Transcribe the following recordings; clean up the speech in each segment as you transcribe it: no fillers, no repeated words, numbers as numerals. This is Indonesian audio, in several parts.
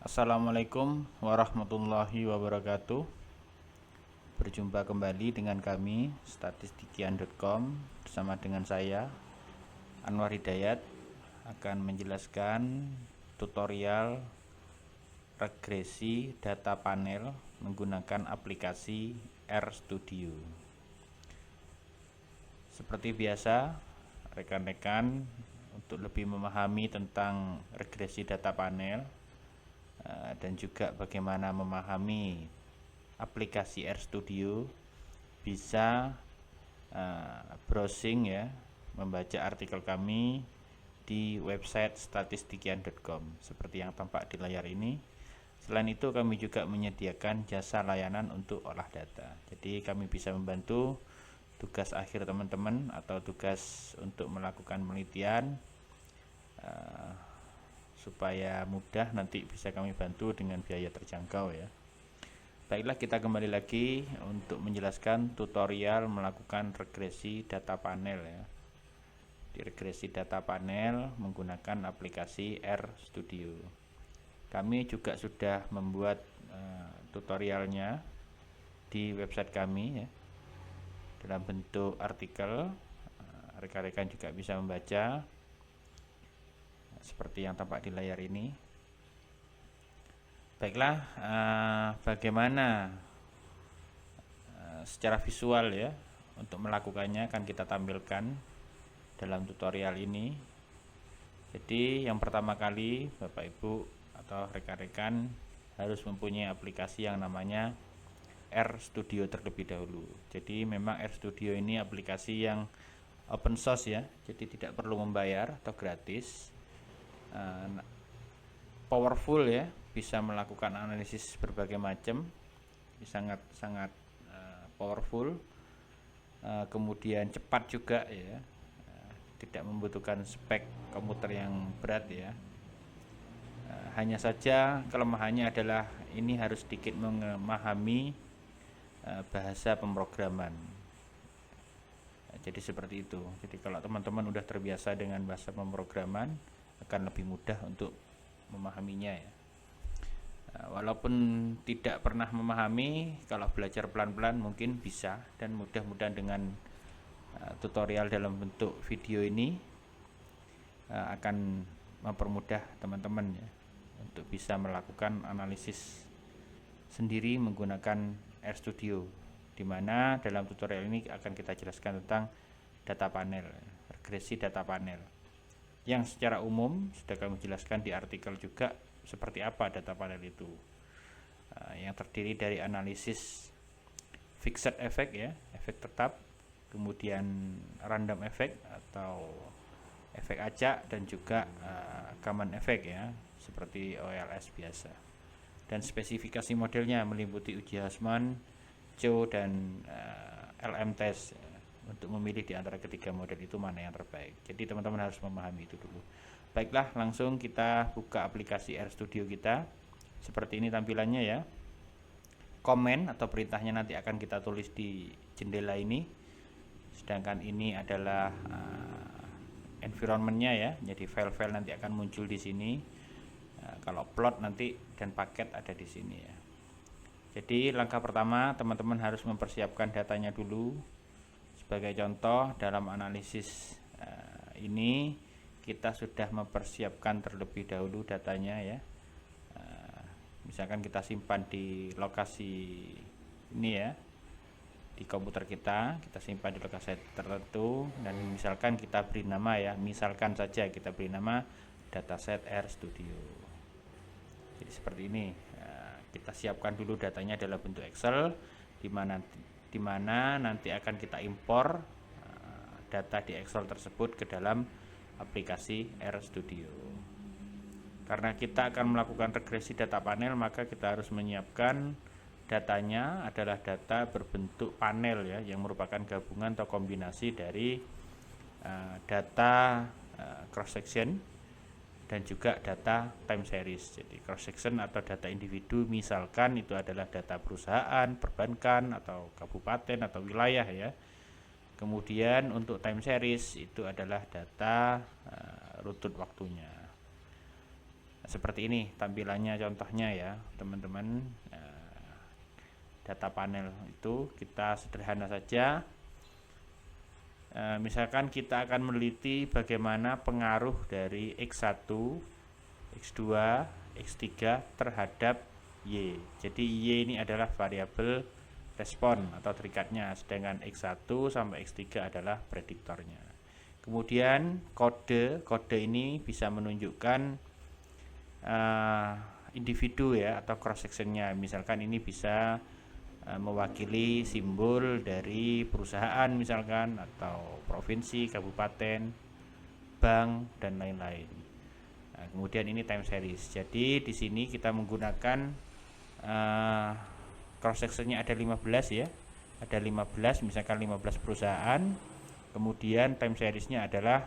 Assalamualaikum warahmatullahi wabarakatuh. Berjumpa kembali dengan kami statistikian.com bersama dengan saya Anwar Hidayat akan menjelaskan tutorial regresi data panel menggunakan aplikasi RStudio. Seperti biasa, rekan-rekan untuk lebih memahami tentang regresi data panel dan juga bagaimana memahami aplikasi RStudio, bisa browsing ya, membaca artikel kami di website statistikian.com seperti yang tampak di layar ini. Selain itu kami juga menyediakan jasa layanan untuk olah data. Jadi kami bisa membantu tugas akhir teman-teman atau tugas untuk melakukan penelitian supaya mudah, nanti bisa kami bantu dengan biaya terjangkau ya. Baiklah, kita kembali lagi untuk menjelaskan tutorial melakukan regresi data panel ya. Di regresi data panel menggunakan aplikasi RStudio. Kami juga sudah membuat tutorialnya di website kami ya, dalam bentuk artikel. Rekan-rekan juga bisa membaca seperti yang tampak di layar ini. Baiklah, bagaimana secara visual ya untuk melakukannya akan kita tampilkan dalam tutorial ini. Jadi yang pertama kali Bapak Ibu atau rekan-rekan harus mempunyai aplikasi yang namanya RStudio terlebih dahulu. Jadi memang RStudio ini aplikasi yang open source ya, jadi tidak perlu membayar atau gratis. Powerful ya, bisa melakukan analisis berbagai macam, sangat powerful, kemudian cepat juga ya, tidak membutuhkan spek komputer yang berat ya. Hanya saja kelemahannya adalah ini harus sedikit memahami bahasa pemrograman. Jadi seperti itu. Jadi kalau teman-teman udah terbiasa dengan bahasa pemrograman, akan lebih mudah untuk memahaminya ya. Walaupun tidak pernah memahami, kalau belajar pelan-pelan mungkin bisa, dan mudah-mudahan dengan tutorial dalam bentuk video ini akan mempermudah teman-teman ya untuk bisa melakukan analisis sendiri menggunakan RStudio, di mana dalam tutorial ini akan kita jelaskan tentang data panel, regresi data panel, yang secara umum sudah kami jelaskan di artikel juga seperti apa data panel itu, yang terdiri dari analisis fixed effect ya, efek tetap, kemudian random effect atau efek acak, dan juga common effect ya, seperti OLS biasa. Dan spesifikasi modelnya meliputi uji Hassman, Cho, dan LM test ya, untuk memilih di antara ketiga model itu mana yang terbaik. Jadi teman-teman harus memahami itu dulu. Baiklah, langsung kita buka aplikasi RStudio kita. Seperti ini tampilannya ya. Komen atau perintahnya nanti akan kita tulis di jendela ini. Sedangkan ini adalah environmentnya ya. Jadi file-file nanti akan muncul di sini. Kalau plot nanti dan paket ada di sini ya. Jadi langkah pertama teman-teman harus mempersiapkan datanya dulu. Sebagai contoh, dalam analisis ini kita sudah mempersiapkan terlebih dahulu datanya ya. Misalkan kita simpan di lokasi ini ya, di komputer kita simpan di lokasi tertentu, dan misalkan kita beri nama ya, misalkan saja kita beri nama dataset RStudio. Jadi seperti ini, kita siapkan dulu datanya dalam bentuk Excel, di mana nanti akan kita impor data di Excel tersebut ke dalam aplikasi RStudio. Karena kita akan melakukan regresi data panel, maka kita harus menyiapkan datanya adalah data berbentuk panel ya, yang merupakan gabungan atau kombinasi dari data cross section dan juga data time series. Jadi cross section atau data individu, misalkan itu adalah data perusahaan, perbankan, atau kabupaten atau wilayah ya. Kemudian untuk time series itu adalah data runtut waktunya. Seperti ini tampilannya contohnya ya teman-teman. Data panel itu kita sederhana saja. Misalkan kita akan meneliti bagaimana pengaruh dari X1, X2, X3 terhadap Y. Jadi Y ini adalah variabel respon atau terikatnya, sedangkan X1 sampai X3 adalah prediktornya. Kemudian kode ini bisa menunjukkan individu ya atau cross sectionnya. Misalkan ini bisa mewakili simbol dari perusahaan misalkan, atau provinsi, kabupaten, bank, dan lain-lain. Nah, kemudian ini time series. Jadi di sini kita menggunakan cross sectionnya ada 15 ya. Ada 15, misalkan 15 perusahaan. Kemudian time seriesnya adalah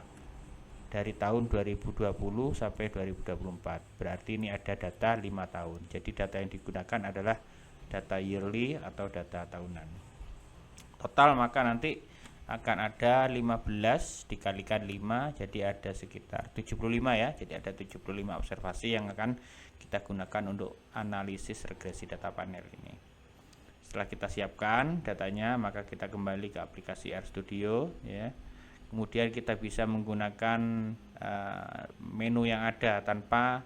dari tahun 2020 sampai 2024. Berarti ini ada data 5 tahun. Jadi data yang digunakan adalah data yearly atau data tahunan. Total maka nanti akan ada 15 dikalikan 5, jadi ada sekitar 75 ya. Jadi ada 75 observasi yang akan kita gunakan untuk analisis regresi data panel ini. Setelah kita siapkan datanya, maka kita kembali ke aplikasi RStudio ya. Kemudian kita bisa menggunakan menu yang ada tanpa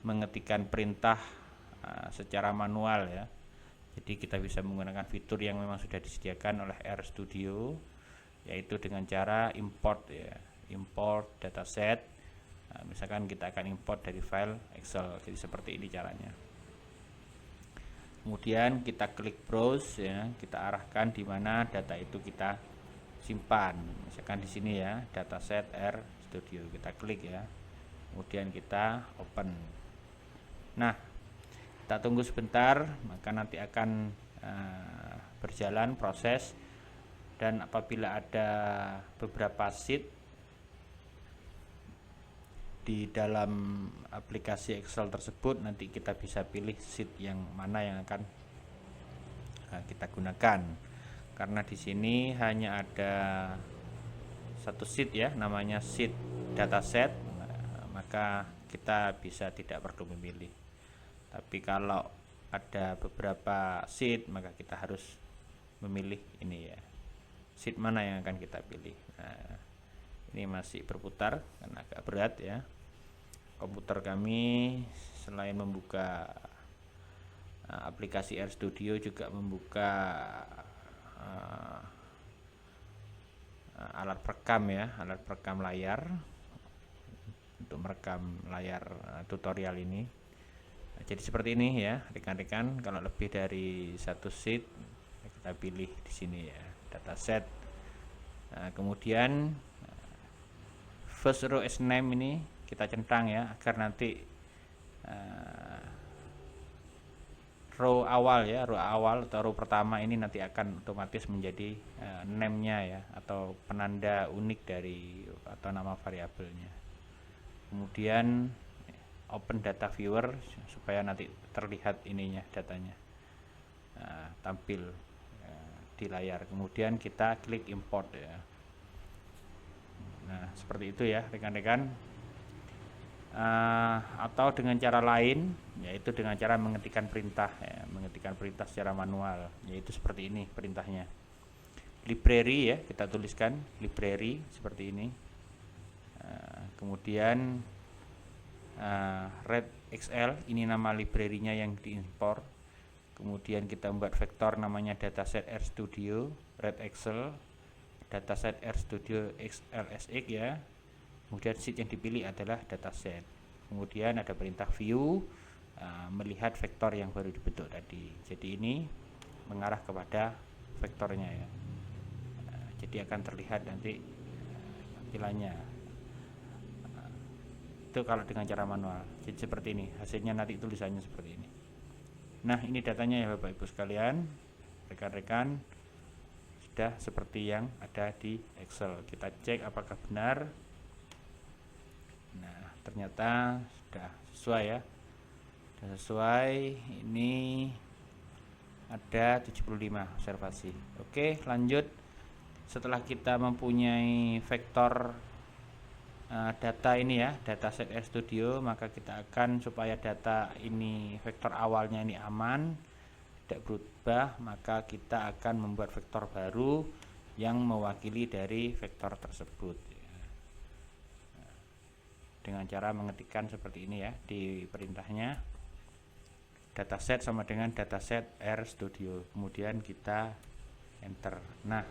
mengetikkan perintah secara manual ya. Jadi kita bisa menggunakan fitur yang memang sudah disediakan oleh RStudio, yaitu dengan cara import ya, import dataset. Nah, misalkan kita akan import dari file Excel, jadi seperti ini caranya. Kemudian kita klik browse ya, kita arahkan di mana data itu kita simpan. Misalkan di sini ya, dataset RStudio, kita klik ya. Kemudian kita open. Nah, kita tunggu sebentar, maka nanti akan berjalan proses, dan apabila ada beberapa sheet di dalam aplikasi Excel tersebut, nanti kita bisa pilih sheet yang mana yang akan kita gunakan. Karena di sini hanya ada satu sheet ya, namanya sheet dataset, maka kita bisa tidak perlu memilih. Tapi kalau ada beberapa sheet, maka kita harus memilih ini ya, sheet mana yang akan kita pilih. Nah, ini masih berputar karena agak berat ya. Komputer kami selain membuka aplikasi RStudio juga membuka alat perekam ya, alat perekam layar untuk merekam layar tutorial ini. Nah, jadi seperti ini ya rekan-rekan. Kalau lebih dari satu sheet kita pilih di sini ya, dataset. Nah, kemudian first row as name ini kita centang ya, agar nanti row awal ya, row awal atau row pertama ini nanti akan otomatis menjadi name-nya ya, atau penanda unik dari atau nama variabelnya. Kemudian open data viewer supaya nanti terlihat ininya, datanya tampil di layar. Kemudian kita klik import ya. Nah, seperti itu ya rekan-rekan. Atau dengan cara lain, yaitu dengan cara mengetikkan perintah ya, mengetikkan perintah secara manual, yaitu seperti ini perintahnya. Library ya, kita tuliskan library seperti ini. Kemudian red XL, ini nama library-nya yang diimpor. Kemudian kita membuat vektor namanya dataset RStudio red Excel, dataset RStudio XLSX ya. Kemudian sheet yang dipilih adalah dataset. Kemudian ada perintah view, melihat vektor yang baru dibentuk tadi. Jadi ini mengarah kepada vektornya ya. Jadi akan terlihat nanti tampilannya. Itu kalau dengan cara manual. Jadi seperti ini, hasilnya nanti tulisannya seperti ini. Nah, ini datanya ya Bapak Ibu sekalian, rekan-rekan, sudah seperti yang ada di Excel. Kita cek apakah benar. Nah, ternyata sudah sesuai ya, sudah sesuai. Ini ada 75 observasi. Oke, lanjut. Setelah kita mempunyai vektor data ini ya, dataset RStudio, maka kita akan supaya data ini vektor awalnya ini aman, tidak berubah, maka kita akan membuat vektor baru yang mewakili dari vektor tersebut dengan cara mengetikkan seperti ini ya di perintahnya, dataset sama dengan dataset RStudio, kemudian kita enter. Nah,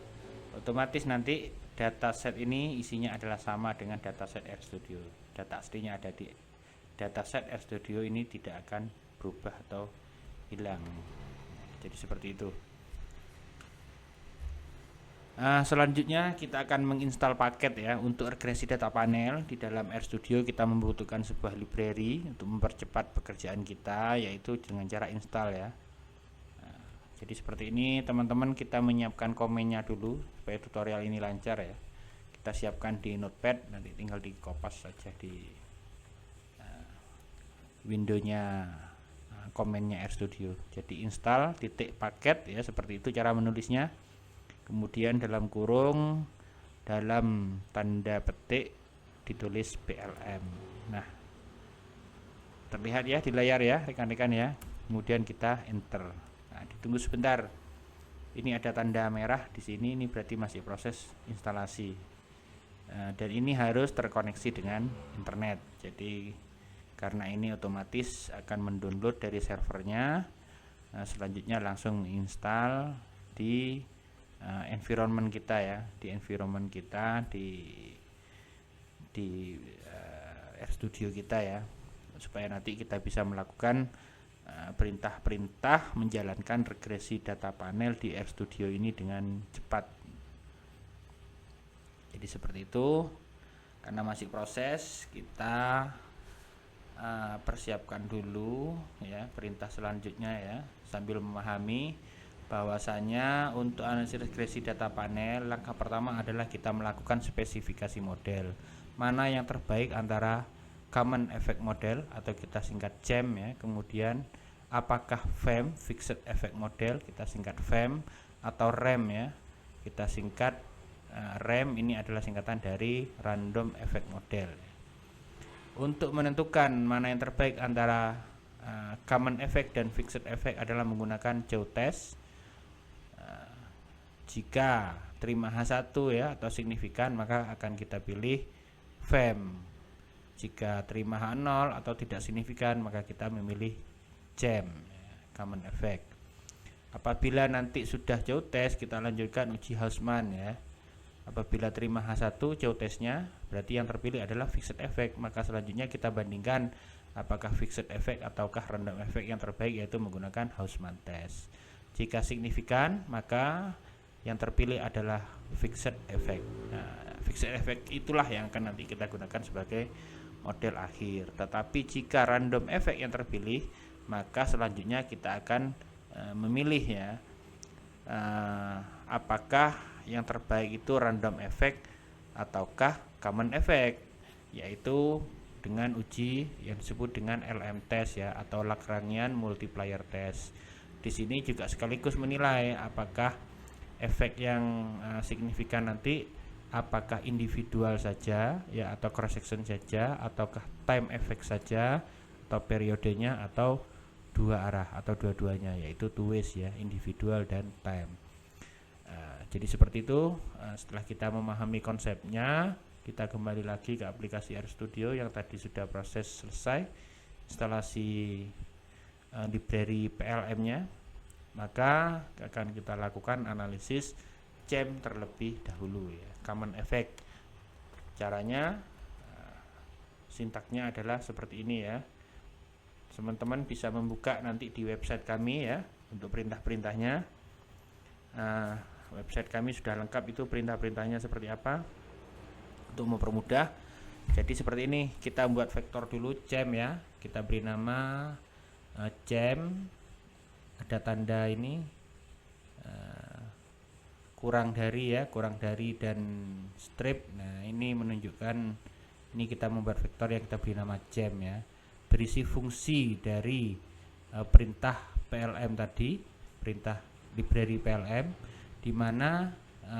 otomatis nanti dataset ini isinya adalah sama dengan dataset RStudio. Data aslinya ada di dataset RStudio, ini tidak akan berubah atau hilang. Jadi seperti itu. Selanjutnya kita akan menginstal paket ya untuk regresi data panel. Di dalam RStudio kita membutuhkan sebuah library untuk mempercepat pekerjaan kita, yaitu dengan cara install ya. Jadi seperti ini teman-teman, kita menyiapkan komennya dulu supaya tutorial ini lancar ya. Kita siapkan di notepad, nanti tinggal di kopas saja di windownya komennya RStudio. Jadi install titik paket ya, seperti itu cara menulisnya. Kemudian dalam kurung, dalam tanda petik ditulis PLM. Nah, terlihat ya di layar ya rekan-rekan ya. Kemudian kita enter. Nah, ditunggu sebentar. Ini ada tanda merah di sini, ini berarti masih proses instalasi. Dan ini harus terkoneksi dengan internet. Jadi karena ini otomatis akan mendownload dari servernya. Selanjutnya langsung install di environment kita ya, di environment kita di RStudio kita ya, supaya nanti kita bisa melakukan perintah-perintah menjalankan regresi data panel di RStudio ini dengan cepat. Jadi seperti itu. Karena masih proses, kita persiapkan dulu ya perintah selanjutnya ya, sambil memahami bahwasanya untuk analisis regresi data panel, langkah pertama adalah kita melakukan spesifikasi model. Mana yang terbaik antara Common Effect Model atau kita singkat CEM ya, kemudian apakah FEM, Fixed Effect Model, kita singkat FEM, atau REM ya, kita singkat REM, ini adalah singkatan dari Random Effect Model. Untuk menentukan mana yang terbaik antara Common Effect dan Fixed Effect adalah menggunakan geotest. Jika terima H1 ya atau signifikan, maka akan kita pilih FEM. Jika terima H0 atau tidak signifikan, maka kita memilih CEM, Common Effect. Apabila nanti sudah geotest, kita lanjutkan uji Hausmann ya. Apabila terima H1 geotestnya, berarti yang terpilih adalah Fixed Effect, maka selanjutnya kita bandingkan apakah Fixed Effect ataukah Random Effect yang terbaik, yaitu menggunakan Hausmann test. Jika signifikan, maka yang terpilih adalah Fixed Effect. Nah, Fixed Effect itulah yang akan nanti kita gunakan sebagai model akhir. Tetapi jika Random Effect yang terpilih, maka selanjutnya kita akan memilih ya, apakah yang terbaik itu Random Effect ataukah Common Effect, yaitu dengan uji yang disebut dengan LM test ya, atau Lagrangian Multiplier Test. Di sini juga sekaligus menilai apakah efek yang signifikan nanti apakah individual saja ya, atau cross section saja, ataukah time effect saja, atau periodenya, atau dua arah atau dua-duanya, yaitu two ways ya, individual dan time. Jadi seperti itu. Setelah kita memahami konsepnya, kita kembali lagi ke aplikasi RStudio yang tadi sudah proses selesai instalasi library PLM-nya. Maka akan kita lakukan analisis CEM terlebih dahulu ya, Common Effect. Caranya sintaknya adalah seperti ini ya. Teman-teman bisa membuka nanti di website kami ya untuk perintah-perintahnya. Website kami sudah lengkap itu perintah-perintahnya seperti apa untuk mempermudah. Jadi seperti ini, kita buat vektor dulu CEM ya, kita beri nama CEM, ada tanda ini kurang dari ya, kurang dari dan strip. Nah, ini menunjukkan ini kita membuat vektor yang kita beri nama CEM ya, berisi fungsi dari perintah PLM tadi, perintah library PLM, di mana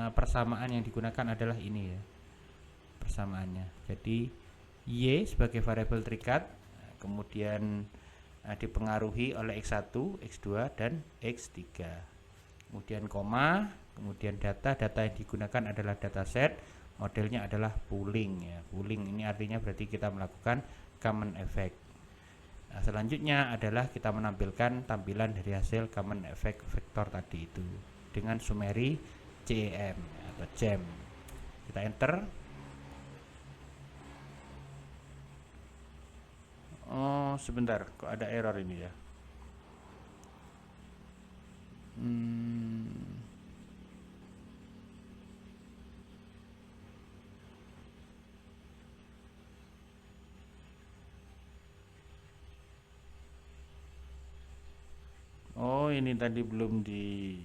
persamaan yang digunakan adalah ini ya, persamaannya. Jadi Y sebagai variabel terikat, kemudian dipengaruhi oleh X1, X2 dan X3. Kemudian koma, kemudian data yang digunakan adalah dataset, modelnya adalah pooling ya. Pooling ini artinya berarti kita melakukan common effect. Nah, selanjutnya adalah kita menampilkan tampilan dari hasil common effect vektor tadi itu dengan summary CEM atau GEM. Kita enter. Oh sebentar, kok ada error ini ya. Oh ini tadi belum di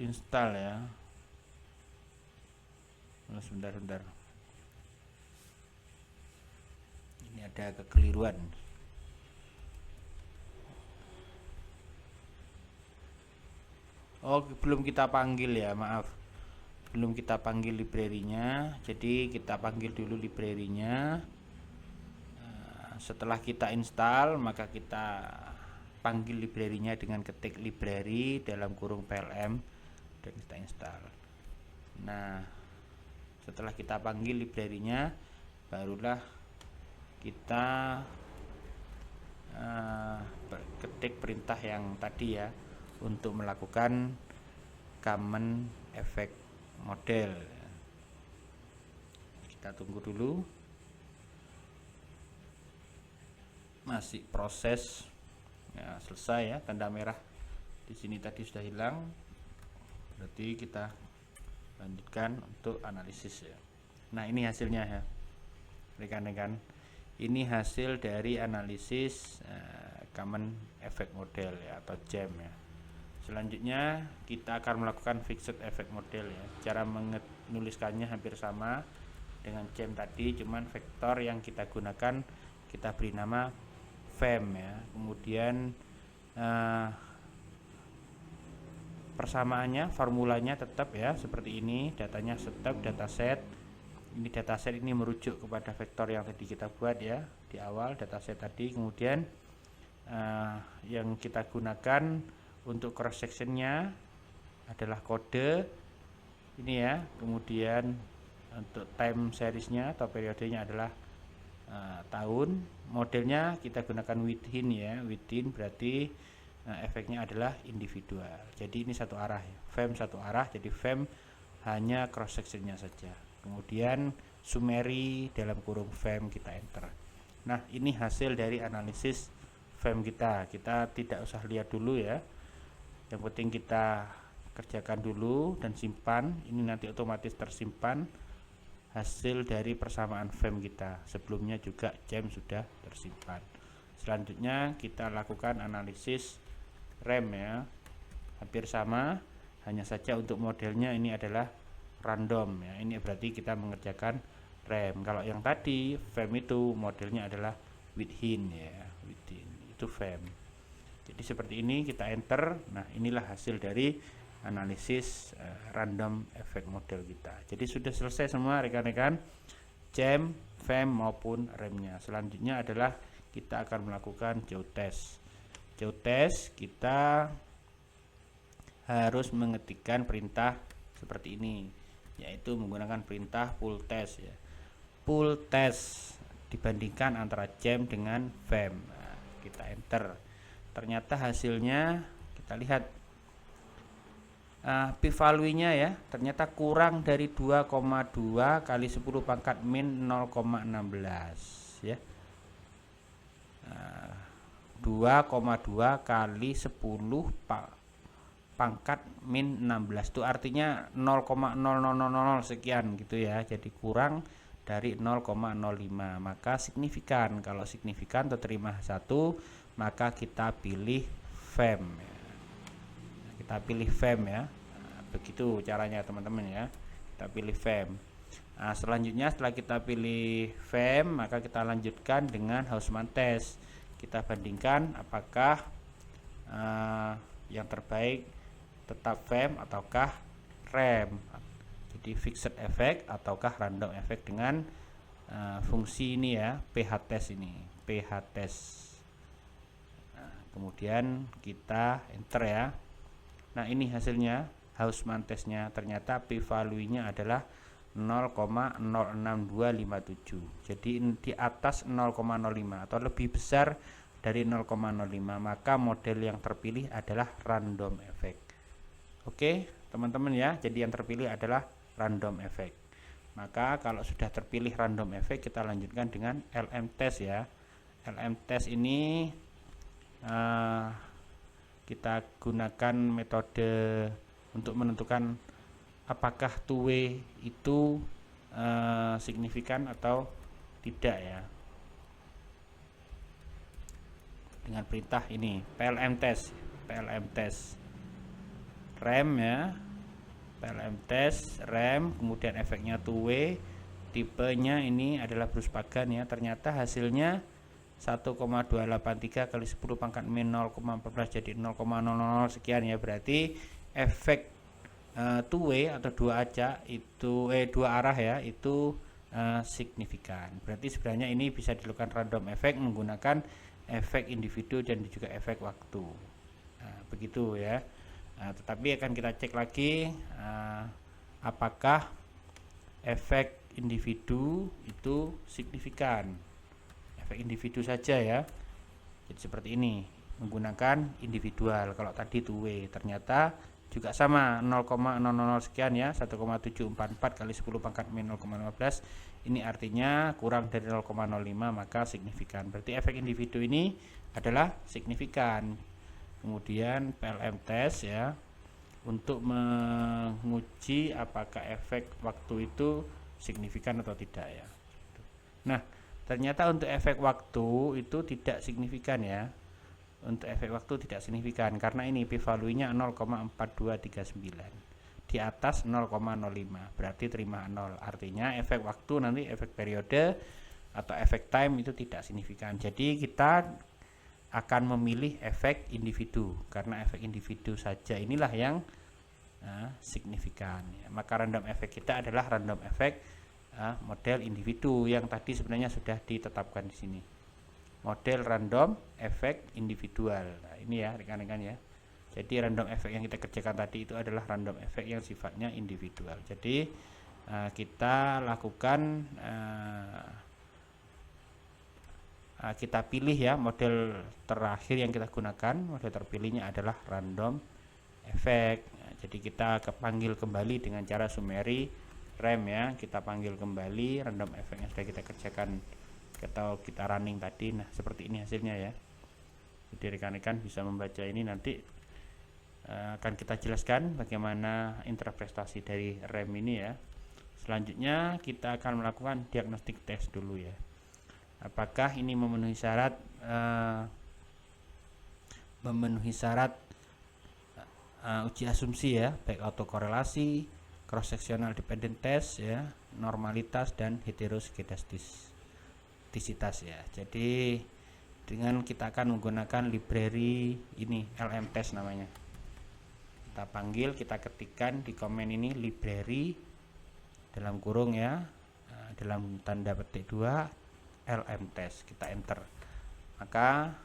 install ya. Oh, sebentar. Ini ada kekeliruan. Oh belum kita panggil ya, maaf. Belum kita panggil library-nya. Jadi kita panggil dulu library-nya. Setelah kita install, maka kita panggil library-nya dengan ketik library dalam kurung plm dan kita install. Nah, setelah kita panggil library-nya, barulah kita ketik perintah yang tadi ya untuk melakukan common effect model. Kita tunggu dulu. Masih proses ya, selesai ya, tanda merah di sini tadi sudah hilang, berarti kita lanjutkan untuk analisis ya. Nah ini hasilnya ya rekan-rekan, ini hasil dari analisis common effect model ya atau GEM ya. Selanjutnya kita akan melakukan fixed effect model ya. Cara menuliskannya hampir sama dengan GEM tadi, cuman vektor yang kita gunakan kita beri nama FEM ya. Kemudian persamaannya, formulanya tetap ya seperti ini, datanya tetap dataset. Ini dataset ini merujuk kepada vektor yang tadi kita buat ya di awal dataset tadi. Kemudian yang kita gunakan untuk cross sectionnya adalah kode ini ya. Kemudian untuk time seriesnya atau periodenya adalah tahun. Modelnya kita gunakan within ya, within berarti efeknya adalah individual. Jadi ini satu arah ya, FEM satu arah, jadi FEM hanya cross sectionnya saja. Kemudian summary dalam kurung FEM kita enter. Nah ini hasil dari analisis FEM kita tidak usah lihat dulu ya, yang penting kita kerjakan dulu dan simpan. Ini nanti otomatis tersimpan hasil dari persamaan FEM kita. Sebelumnya juga GEM sudah tersimpan. Selanjutnya kita lakukan analisis RAM ya, hampir sama, hanya saja untuk modelnya ini adalah random ya. Ini berarti kita mengerjakan RAM. Kalau yang tadi FEM itu modelnya adalah within ya, within itu FEM. Jadi seperti ini kita enter. Nah inilah hasil dari analisis random effect model kita. Jadi sudah selesai semua rekan-rekan, GEM, FEM maupun RAM-nya. Selanjutnya adalah kita akan melakukan geotest. Geotest kita harus mengetikkan perintah seperti ini, yaitu menggunakan perintah pull test ya. Pull test dibandingkan antara GEM dengan FEM. Nah, kita enter. Ternyata hasilnya kita lihat p-value-nya ya ternyata kurang dari 2,2 kali 10 pangkat min 0,16 ya. 2,2 kali 10 pangkat min 16 itu artinya 0,0000 sekian gitu ya. Jadi kurang dari 0,05, maka signifikan. Kalau signifikan atau terima 1, maka kita pilih FEM ya. Kita pilih FEM ya. Nah, begitu caranya teman-teman ya, kita pilih FEM. Nah, selanjutnya setelah kita pilih FEM, maka kita lanjutkan dengan Hausmann test. Kita bandingkan apakah yang terbaik tetap FEM ataukah RAM. Jadi Jadi fixed effect ataukah random effect dengan fungsi ini ya, pH-test ini, pH-test. Nah, kemudian kita enter ya. Nah, ini hasilnya Hausmann testnya, ternyata p-value-nya adalah 0,06257. Jadi di atas 0,05 atau lebih besar dari 0,05, maka model yang terpilih adalah random effect. Oke, teman-teman ya. Jadi yang terpilih adalah random effect. Maka kalau sudah terpilih random effect, kita lanjutkan dengan LM test ya. LM test ini kita gunakan metode untuk menentukan apakah two-way itu signifikan atau tidak ya. Dengan perintah ini PLM test, rem ya, PLM test rem, kemudian efeknya two-way, tipenya ini adalah Bruce Pagan ya. Ternyata hasilnya 1,283 kali 10 pangkat min 0,14 jadi 0,00 sekian ya. Berarti efek two-way atau dua arah ya itu signifikan. Berarti sebenarnya ini bisa dilakukan random effect menggunakan efek individu dan juga efek waktu. Nah, begitu ya. Tetapi akan kita cek lagi apakah efek individu itu signifikan. Efek individu saja ya. Jadi seperti ini, menggunakan individual. Kalau tadi two-way ternyata juga sama 0,000 sekian ya, 1,744 kali 10 pangkat min 0,15. Ini artinya kurang dari 0,05 maka signifikan. Berarti efek individu ini adalah signifikan. Kemudian PLM test ya, untuk menguji apakah efek waktu itu signifikan atau tidak ya. Nah, ternyata untuk efek waktu itu tidak signifikan ya. Untuk efek waktu tidak signifikan karena ini p-value-nya 0,4239. Di atas 0,05 berarti terima 0. Artinya efek waktu nanti efek periode atau efek time itu tidak signifikan. Jadi kita akan memilih efek individu karena efek individu saja inilah yang signifikan ya. Maka random effect kita adalah random effect model individu yang tadi sebenarnya sudah ditetapkan di sini, model random effect individual. Nah, ini ya rekan-rekan ya. Jadi random effect yang kita kerjakan tadi itu adalah random effect yang sifatnya individual. Jadi kita lakukan kita pilih ya model terakhir yang kita gunakan, model terpilihnya adalah random effect. Jadi kita panggil kembali dengan cara summary rem ya, kita panggil kembali random effect yang sudah kita kerjakan atau kita running tadi. Nah, seperti ini hasilnya ya. Jadi rekan-rekan bisa membaca ini, nanti akan kita jelaskan bagaimana interpretasi dari rem ini ya. Selanjutnya kita akan melakukan diagnostic test dulu ya. Apakah ini memenuhi syarat uji asumsi ya, baik autokorelasi, cross sectional dependent test ya, normalitas dan heteroskedastisitas ya. Jadi dengan kita akan menggunakan library ini, LM test namanya. Kita panggil, kita ketikkan di komen ini library dalam kurung ya, dalam tanda petik 2 LM test, kita enter, maka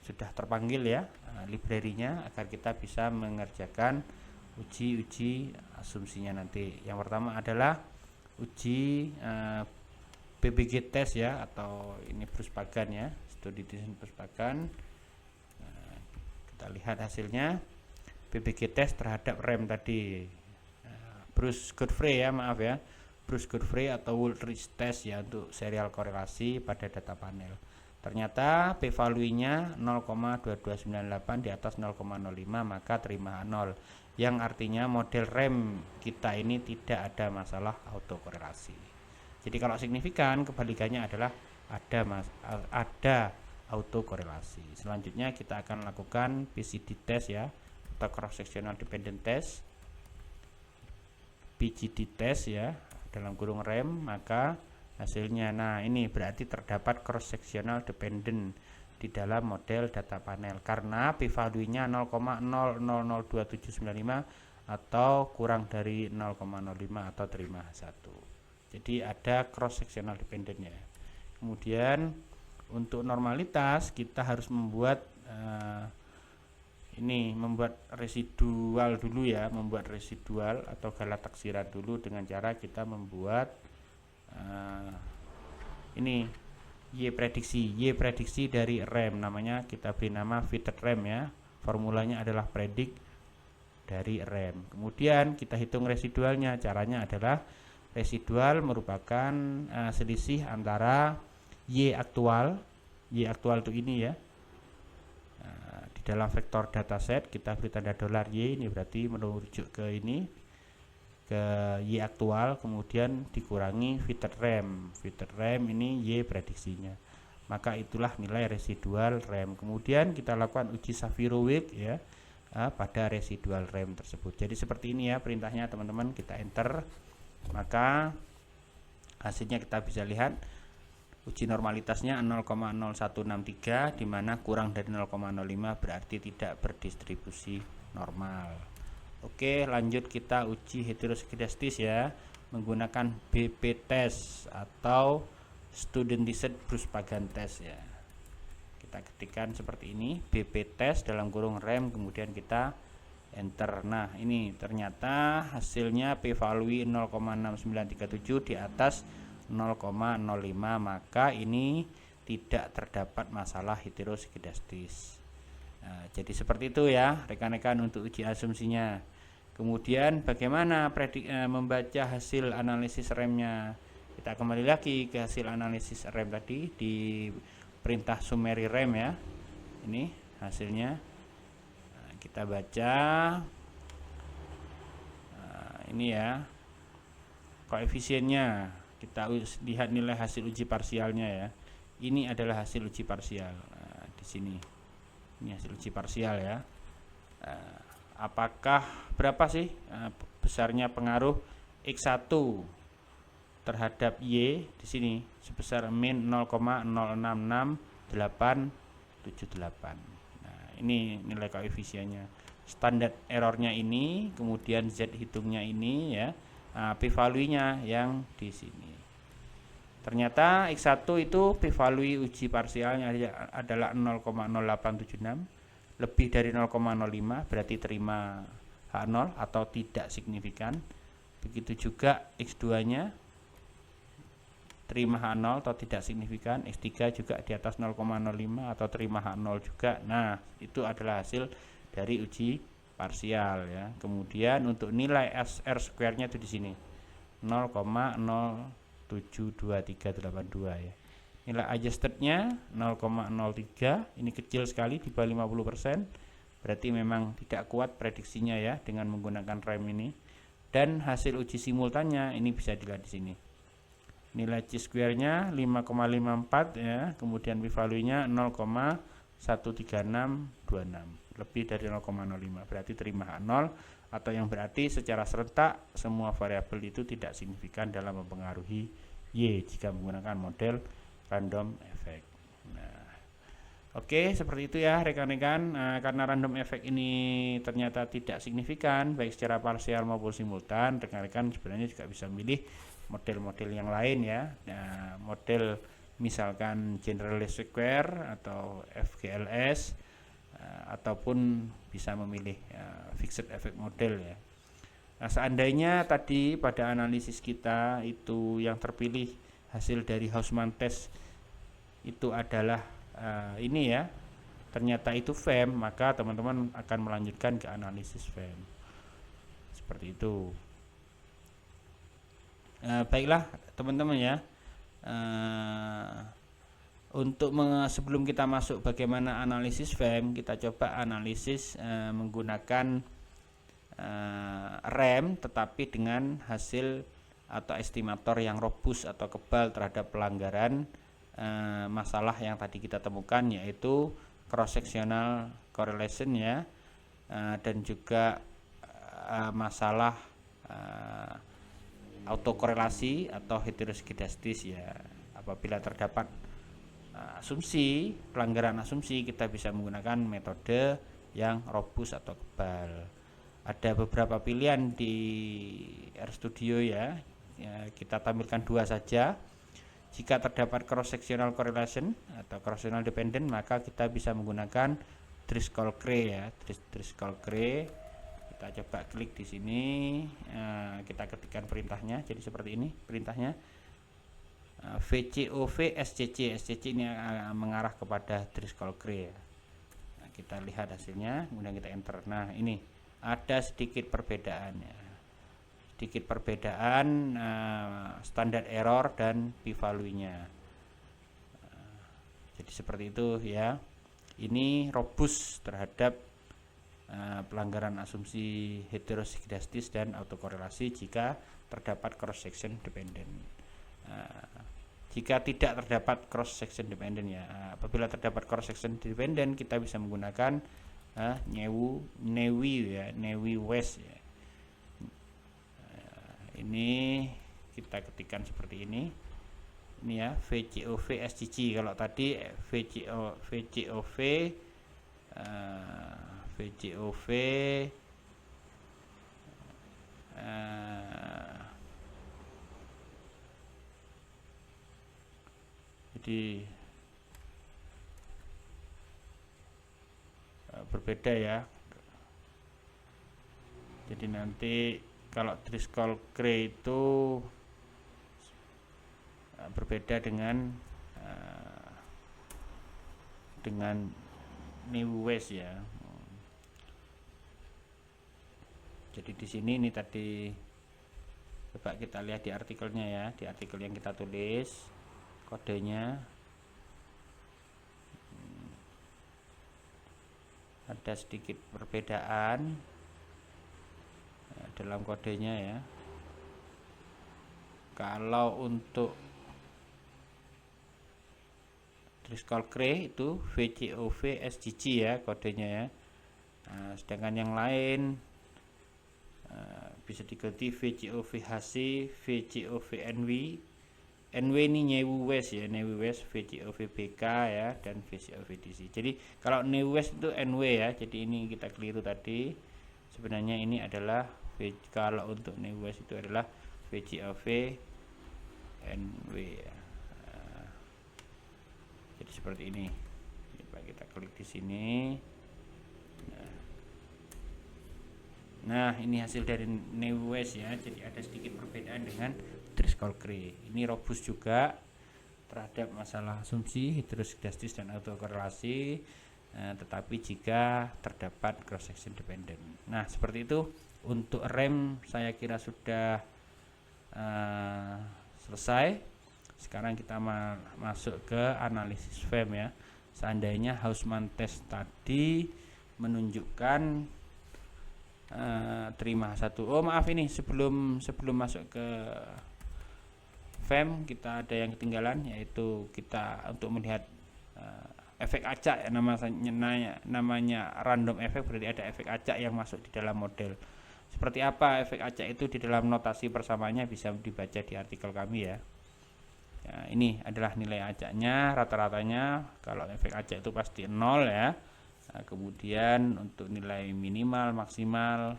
sudah terpanggil ya library-nya agar kita bisa mengerjakan uji asumsinya nanti. Yang pertama adalah uji PBG test ya, atau ini Bruce Pagan ya, studi desain Bruce Pagan. Kita lihat hasilnya PBG test terhadap rem tadi, Bruce Godfrey ya, maaf ya, Bruce Godfrey atau Woolrich test ya untuk serial korelasi pada data panel. Ternyata p-value-nya 0,2298 di atas 0,05 maka terima 0, yang artinya model rem kita ini tidak ada masalah autokorelasi. Jadi kalau signifikan kebalikannya adalah ada autokorelasi. Selanjutnya kita akan lakukan PCD test ya, atau cross sectional dependent test, PGD test ya dalam kurung rem, maka hasilnya nah ini berarti terdapat cross sectional dependent di dalam model data panel karena p-value-nya 0,002795 atau kurang dari 0,05 atau terima H1. Jadi ada cross sectional dependent ya. Kemudian untuk normalitas kita harus membuat membuat residual dulu ya, membuat residual atau gala taksiran dulu dengan cara kita membuat Y prediksi dari rem, namanya kita beri nama fitted rem ya. Formulanya adalah predik dari rem. Kemudian kita hitung residualnya. Caranya adalah residual merupakan selisih antara Y aktual itu ini ya. Di dalam vektor dataset kita beri tanda dolar Y, ini berarti merujuk ke ini, ke Y aktual, kemudian dikurangi fitted rem. Fitted rem ini Y prediksinya. Maka itulah nilai residual rem. Kemudian kita lakukan uji Shapiro-Wilk ya pada residual rem tersebut. Jadi seperti ini ya perintahnya teman-teman, kita enter. Maka hasilnya kita bisa lihat uji normalitasnya 0,0163, di mana kurang dari 0,05 berarti tidak berdistribusi normal. Oke, lanjut kita uji heteroskidastis ya, menggunakan BP test atau Studentized Bruce-Pagan test ya. Kita ketikkan seperti ini, BP test dalam kurung rem, kemudian kita enter. Nah, ini ternyata hasilnya p-value 0,6937 di atas 0,05, maka ini tidak terdapat masalah heteroskidastis. Nah, jadi seperti itu ya rekan-rekan untuk uji asumsinya. Kemudian bagaimana membaca hasil analisis remnya? Kita kembali lagi ke hasil analisis rem tadi di perintah summary rem ya. Ini hasilnya. Nah, kita baca. Nah, ini ya koefisiennya. Kita lihat nilai hasil uji parsialnya ya. Ini adalah hasil uji parsial. Nah, di sini. Ini hasil uji parsial ya. Apakah berapa sih besarnya pengaruh X1 terhadap Y di sini sebesar min 0,066878. Nah, ini nilai koefisiennya. Standar errornya ini, kemudian Z hitungnya ini ya. P-value-nya yang di sini. Ternyata X1 itu p-value uji parsialnya adalah 0,0876, lebih dari 0,05 berarti terima H0 atau tidak signifikan. Begitu juga X2-nya terima H0 atau tidak signifikan. X3 juga di atas 0,05 atau terima H0 juga. Nah, itu adalah hasil dari uji parsial ya. Kemudian untuk nilai R square-nya itu di sini 0,072382 ya. Nilai adjusted-nya 0,03, ini kecil sekali di bawah 50%. Berarti memang tidak kuat prediksinya ya dengan menggunakan rem ini. Dan hasil uji simultannya ini bisa dilihat di sini. Nilai chi-square-nya 5,54 ya, kemudian p-value-nya 0,13626. Lebih dari 0,05 berarti terima H0, atau yang berarti secara serentak semua variabel itu tidak signifikan dalam mempengaruhi Y jika menggunakan model random effect. Nah, oke, seperti itu ya rekan-rekan. Karena random effect ini ternyata tidak signifikan baik secara parsial maupun simultan, rekan-rekan sebenarnya juga bisa memilih model-model yang lain ya. Nah, model misalkan general least square atau FGLS, ataupun bisa memilih fixed effect model ya. Nah, seandainya tadi pada analisis kita itu yang terpilih hasil dari Hausmann test itu adalah ini ya, ternyata itu FEM, maka teman-teman akan melanjutkan ke analisis FEM seperti itu. Baiklah teman-teman ya, untuk sebelum kita masuk bagaimana analisis FEM, kita coba analisis menggunakan rem tetapi dengan hasil atau estimator yang robust atau kebal terhadap pelanggaran masalah yang tadi kita temukan, yaitu cross sectional correlation ya, dan juga masalah autokorelasi atau heteroskidastis ya. Apabila terdapat asumsi, pelanggaran asumsi, kita bisa menggunakan metode yang robust atau kebal. ada beberapa pilihan di RStudio ya. Kita tampilkan dua saja. Jika terdapat cross-sectional correlation atau cross-sectional dependent, maka kita bisa menggunakan Driscoll Gray ya. Driscoll Gray. Kita coba klik di sini, kita ketikkan perintahnya. Jadi seperti ini perintahnya. VCOV SCC. SCC ini mengarah kepada Driscoll Gray ya. Nah, kita lihat hasilnya, kemudian kita enter. Nah, ini ada sedikit perbedaannya, standar error dan p-value-nya. Jadi seperti itu ya. Ini robust terhadap pelanggaran asumsi heterosikdastis dan autokorelasi jika terdapat cross section dependent. Jika tidak terdapat cross section dependent ya, apabila terdapat cross section dependent, kita bisa menggunakan Naive West ya. Ini kita ketikkan seperti ini ya, VCOV SCC. Kalau tadi VCOV jadi berbeda ya. Jadi nanti kalau Driscoll Gray itu berbeda dengan Naive West ya. Jadi di sini ini tadi coba kita lihat di artikelnya ya, di artikel yang kita tulis kodenya ada sedikit perbedaan dalam kodenya ya. Kalau untuk Driscoll Gray itu VCOV SGG ya kodenya ya. Nah, sedangkan yang lain bisa diganti VCOV HC, VCOV NW. NW ini Naive West ya, Naive West, VCOV BK ya, dan VCOV DC. Jadi kalau Naive West itu NW ya, jadi ini kita keliru tadi. Sebenarnya ini adalah kalau untuk Naive West itu adalah VCOV NW ya. Jadi seperti ini. Coba kita klik di sini. Nah, ini hasil dari Naive West ya. Jadi ada sedikit perbedaan dengan Driscoll Gray. Ini robust juga terhadap masalah asumsi heterosikdastis dan autokorelasi, tetapi jika terdapat cross section dependent. Nah, seperti itu untuk rem saya kira sudah selesai. Sekarang kita masuk ke analisis FEM ya. Seandainya Hausmann test tadi menunjukkan terima satu. Oh maaf, ini sebelum masuk ke FEM kita ada yang ketinggalan, yaitu kita untuk melihat efek acak ya, namanya random effect, berarti ada efek acak yang masuk di dalam model. Seperti apa efek acak itu di dalam notasi persamaannya bisa dibaca di artikel kami ya. Ini adalah nilai acaknya, rata-ratanya kalau efek acak itu pasti 0 ya. Nah, kemudian untuk nilai minimal, maksimal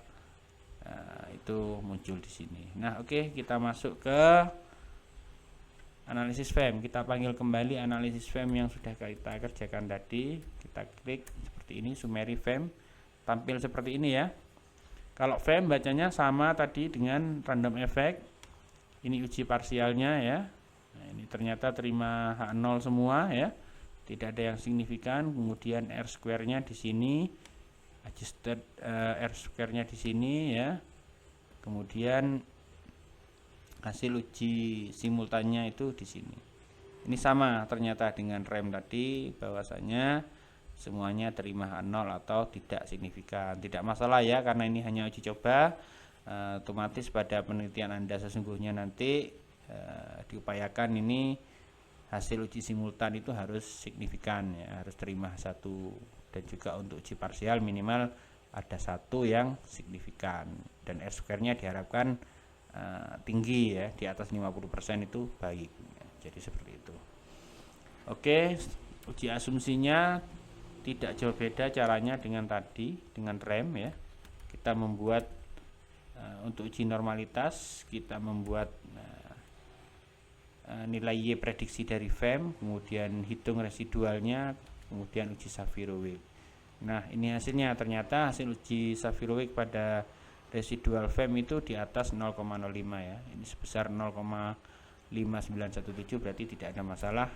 itu muncul di sini. Nah, oke, kita masuk ke analisis FEM. Kita panggil kembali analisis FEM yang sudah kita kerjakan tadi. Kita klik seperti ini, summary FEM. Tampil seperti ini ya. Kalau FEM bacanya sama tadi dengan random effect. Ini uji parsialnya ya. Nah, ini ternyata terima H0 semua ya. Tidak ada yang signifikan. Kemudian R square-nya di sini, adjusted R square-nya di sini ya. Kemudian hasil uji simultannya itu di sini. Ini sama ternyata dengan rem tadi, bahwasanya semuanya terima H0 atau tidak signifikan. Tidak masalah ya, karena ini hanya uji coba. Otomatis pada penelitian Anda sesungguhnya nanti diupayakan ini hasil uji simultan itu harus signifikan ya, harus terima satu, dan juga untuk uji parsial minimal ada satu yang signifikan, dan R square-nya diharapkan tinggi ya, di atas 50% itu baik ya. Jadi seperti itu. Oke, uji asumsinya tidak jauh beda caranya dengan tadi, dengan rem ya. kita membuat untuk uji normalitas kita membuat nilai Y prediksi dari FEM, kemudian hitung residualnya, kemudian uji Shapiro-Wilk. Nah, ini hasilnya. Ternyata hasil uji Shapiro-Wilk pada residual FEM itu di atas 0,05 ya. Ini sebesar 0,5917, berarti tidak ada masalah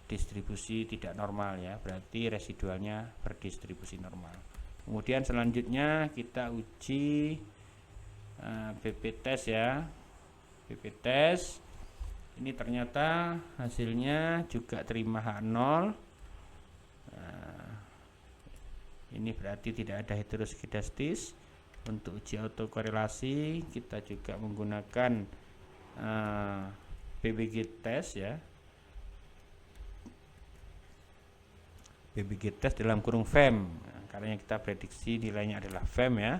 distribusi tidak normal ya, berarti residualnya berdistribusi normal. Kemudian selanjutnya kita uji BP test ya. BP test ini ternyata hasilnya juga terima H0. Ini berarti tidak ada heteroskidastis. Untuk uji autokorelasi kita juga menggunakan BBG test ya. BBG test dalam kurung FEM. Karena yang kita prediksi nilainya adalah FEM ya,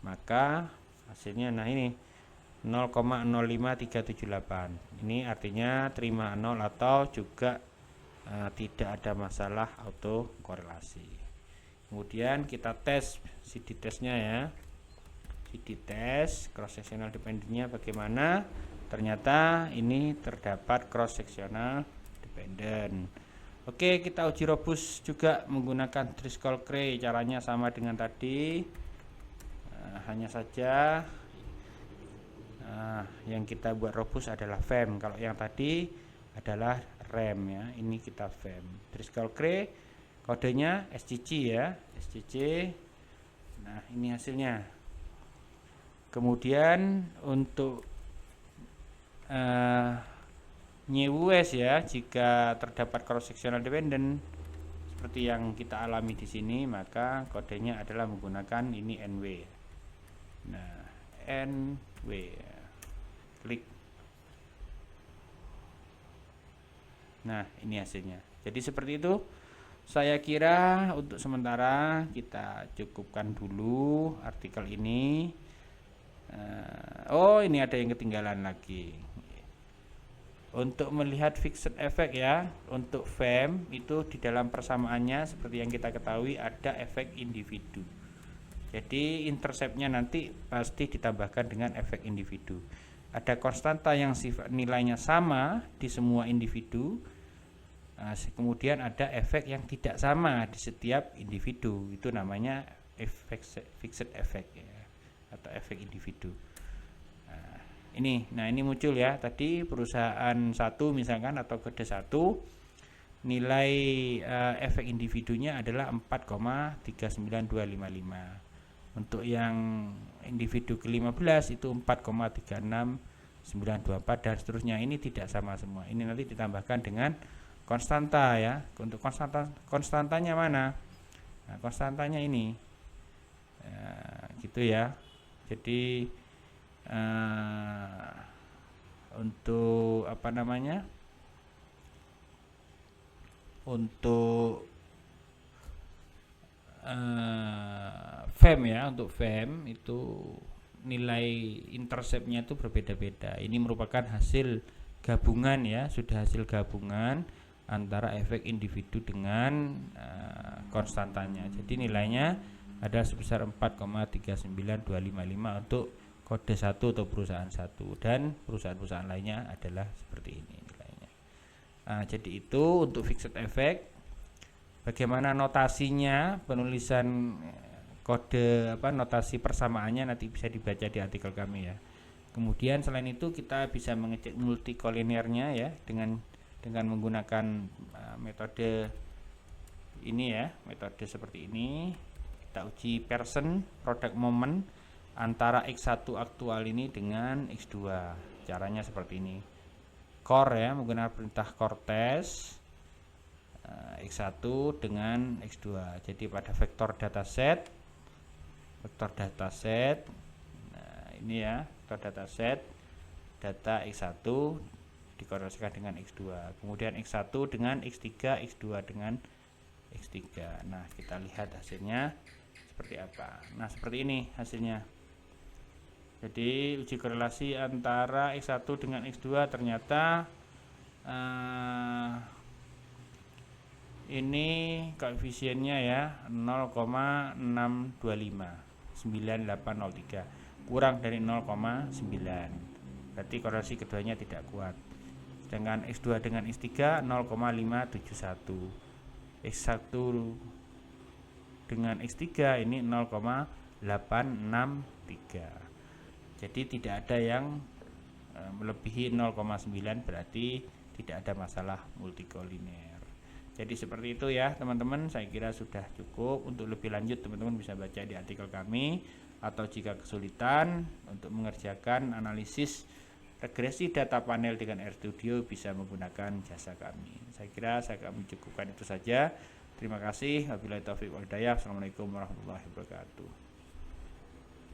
maka hasilnya nah ini 0,05378. Ini artinya terima 0 atau juga tidak ada masalah autokorelasi. Kemudian kita tes CD testnya ya. CD test cross sectional dependentnya bagaimana? Ternyata ini terdapat cross sectional dependent. Oke, kita uji robust juga menggunakan Driscoll-Cray. Caranya sama dengan tadi, hanya saja yang kita buat robust adalah FEM. Kalau yang tadi adalah REM ya. Ini kita FEM. Driscoll-Cray kodenya SCC ya, SCC. Nah, ini hasilnya. Kemudian untuk NYWS ya, jika terdapat cross sectional dependent seperti yang kita alami di sini, maka kodenya adalah menggunakan ini NW. Nah, NW ya. Klik. Nah, ini hasilnya. Jadi seperti itu. Saya kira untuk sementara kita cukupkan dulu artikel ini. Oh, ini ada yang ketinggalan lagi. Untuk melihat fixed effect ya, untuk FEM itu di dalam persamaannya seperti yang kita ketahui ada efek individu. Jadi interceptnya nanti pasti ditambahkan dengan efek individu. Ada konstanta yang sifat nilainya sama di semua individu. Kemudian ada efek yang tidak sama di setiap individu. Itu namanya fixed effect ya, atau efek individu. Ini muncul ya, tadi perusahaan 1 misalkan atau kode 1 nilai efek individunya adalah 4,39255. Untuk yang individu ke-15 itu 4,36924 dan seterusnya. Ini tidak sama semua. Ini nanti ditambahkan dengan konstanta ya. Untuk konstantanya mana? Nah, konstantanya ini. Gitu ya. Jadi untuk apa namanya? Untuk FEM ya, untuk FEM itu nilai interceptnya itu berbeda-beda. Ini merupakan hasil gabungan ya, sudah hasil gabungan antara efek individu dengan konstantanya. Jadi nilainya ada sebesar 4,39255 untuk kode 1 atau perusahaan 1, dan perusahaan-perusahaan lainnya adalah seperti ini nilainya. Jadi itu untuk fixed effect. Bagaimana notasinya, penulisan kode notasi persamaannya nanti bisa dibaca di artikel kami ya. Kemudian selain itu kita bisa mengecek multikolinernya ya dengan menggunakan metode ini ya, metode seperti ini. Kita uji Pearson product moment antara X1 aktual ini dengan X2. Caranya seperti ini. Core ya, menggunakan perintah core test X1 dengan X2. Jadi pada vektor dataset, nah ini ya, vektor dataset data X1 dikorelasikan dengan X2. Kemudian X1 dengan X3, X2 dengan X3. Nah, kita lihat hasilnya seperti apa. Nah, seperti ini hasilnya. Jadi uji korelasi antara X1 dengan X2 ternyata Ini koefisiennya ya 0,625 9803 kurang dari 0,9, berarti korelasi keduanya tidak kuat. Sedangkan X2 dengan X3 0,571, X1 dengan X3 ini 0,863. Jadi tidak ada yang melebihi 0,9, berarti tidak ada masalah multikolinear. Jadi seperti itu ya teman-teman, saya kira sudah cukup. Untuk lebih lanjut teman-teman bisa baca di artikel kami, atau jika kesulitan untuk mengerjakan analisis regresi data panel dengan RStudio bisa menggunakan jasa kami. Saya kira saya akan mencukupkan itu saja. Terima kasih. Wabillahi taufiq wal hidayah. Assalamualaikum warahmatullahi wabarakatuh.